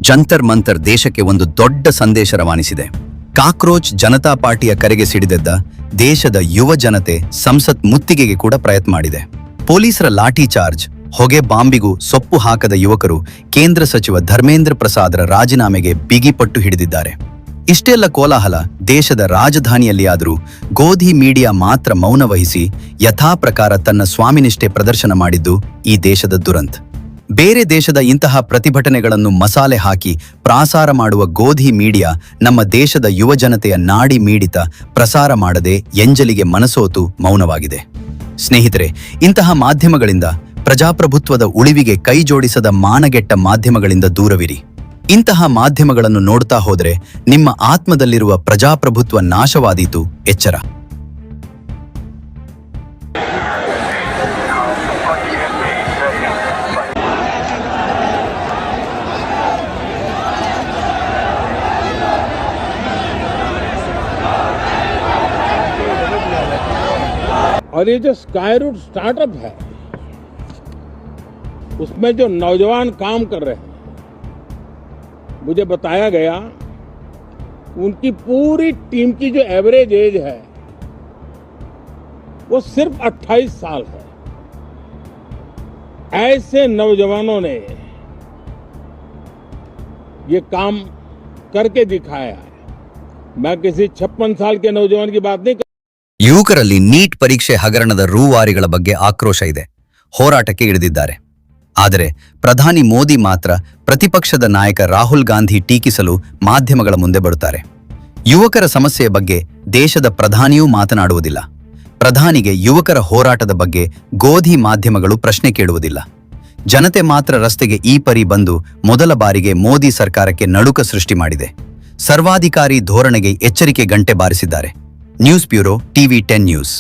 ಜಂತರ್ ಮಂತರ್ ದೇಶಕ್ಕೆ ಒಂದು ದೊಡ್ಡ ಸಂದೇಶ ರವಾನಿಸಿದೆ. ಕಾಕ್ರೋಚ್ ಜನತಾ ಪಾರ್ಟಿಯ ಕರೆಗೆ ಸಿಡಿದೆದ್ದ ದೇಶದ ಯುವ ಜನತೆ ಸಂಸತ್ ಮುತ್ತಿಗೆಗೆ ಕೂಡ ಪ್ರಯತ್ನ ಮಾಡಿದೆ. ಪೊಲೀಸರ ಲಾಠಿ ಚಾರ್ಜ್, ಹೊಗೆ ಬಾಂಬಿಗೂ ಸೊಪ್ಪು ಹಾಕದ ಯುವಕರು ಕೇಂದ್ರ ಸಚಿವ ಧರ್ಮೇಂದ್ರ ಪ್ರಸಾದರ ರಾಜೀನಾಮೆಗೆ ಬಿಗಿಪಟ್ಟು ಹಿಡಿದಿದ್ದಾರೆ. ಇಷ್ಟೆಲ್ಲ ಕೋಲಾಹಲ ದೇಶದ ರಾಜಧಾನಿಯಲ್ಲಿಯಾದರೂ ಗೋಧಿ ಮೀಡಿಯಾ ಮಾತ್ರ ಮೌನ ವಹಿಸಿ ಯಥಾ ಪ್ರಕಾರ ತನ್ನ ಸ್ವಾಮಿನಿಷ್ಠೆ ಪ್ರದರ್ಶನ ಮಾಡಿದ್ದು ಈ ದೇಶದ ದುರಂತ. ಬೇರೆ ದೇಶದ ಇಂತಹ ಪ್ರತಿಭಟನೆಗಳನ್ನು ಮಸಾಲೆ ಹಾಕಿ ಪ್ರಾಸಾರ ಮಾಡುವ ಗೋಧಿ ಮೀಡಿಯಾ ನಮ್ಮ ದೇಶದ ಯುವ ಜನತೆಯ ನಾಡಿ ಮೀಡಿತ ಪ್ರಸಾರ ಮಾಡದೆ ಎಂಜಲಿಗೆ ಮನಸೋತು ಮೌನವಾಗಿದೆ. ಸ್ನೇಹಿತರೆ, ಇಂತಹ ಮಾಧ್ಯಮಗಳಿಂದ, ಪ್ರಜಾಪ್ರಭುತ್ವದ ಉಳಿವಿಗೆ ಕೈ ಜೋಡಿಸದ ಮಾನಗೆಟ್ಟ ಮಾಧ್ಯಮಗಳಿಂದ ದೂರವಿರಿ. ಇಂತಹ ಮಾಧ್ಯಮಗಳನ್ನು ನೋಡ್ತಾ ಹೋದರೆ ನಿಮ್ಮ ಆತ್ಮದಲ್ಲಿರುವ ಪ್ರಜಾಪ್ರಭುತ್ವ ನಾಶವಾದೀತು, ಎಚ್ಚರ. और ये जो स्काई रूट स्टार्टअप है, उसमें जो नौजवान काम कर रहे हैं, मुझे बताया गया उनकी पूरी टीम की जो एवरेज एज है वो सिर्फ 28 साल है. ऐसे नौजवानों ने ये काम करके दिखाया है. मैं किसी 56 साल के नौजवान की बात नहीं. ಯುವಕರಲ್ಲಿ ನೀಟ್ ಪರೀಕ್ಷೆ ಹಗರಣದ ರೂವಾರಿಗಳ ಬಗ್ಗೆ ಆಕ್ರೋಶ ಇದೆ. ಹೋರಾಟಕ್ಕೆ ಇಳಿದಿದ್ದಾರೆ. ಆದರೆ ಪ್ರಧಾನಿ ಮೋದಿ ಮಾತ್ರ ಪ್ರತಿಪಕ್ಷದ ನಾಯಕ ರಾಹುಲ್ ಗಾಂಧಿ ಟೀಕಿಸಲು ಮಾಧ್ಯಮಗಳ ಮುಂದೆ ಬರುತ್ತಾರೆ. ಯುವಕರ ಸಮಸ್ಯೆಯ ಬಗ್ಗೆ ದೇಶದ ಪ್ರಧಾನಿಯೂ ಮಾತನಾಡುವುದಿಲ್ಲ. ಪ್ರಧಾನಿಗೆ ಯುವಕರ ಹೋರಾಟದ ಬಗ್ಗೆ ಗೋಧಿ ಮಾಧ್ಯಮಗಳು ಪ್ರಶ್ನೆ ಕೇಳುವುದಿಲ್ಲ. ಜನತೆ ಮಾತ್ರ ರಸ್ತೆಗೆ ಈ ಪರಿ ಬಂದು ಮೊದಲ ಬಾರಿಗೆ ಮೋದಿ ಸರ್ಕಾರಕ್ಕೆ ನಡುಕ ಸೃಷ್ಟಿ ಮಾಡಿದೆ. ಸರ್ವಾಧಿಕಾರಿ ಧೋರಣೆಗೆ ಎಚ್ಚರಿಕೆ ಗಂಟೆ ಬಾರಿಸಿದ್ದಾರೆ. News bureau, TV10 news.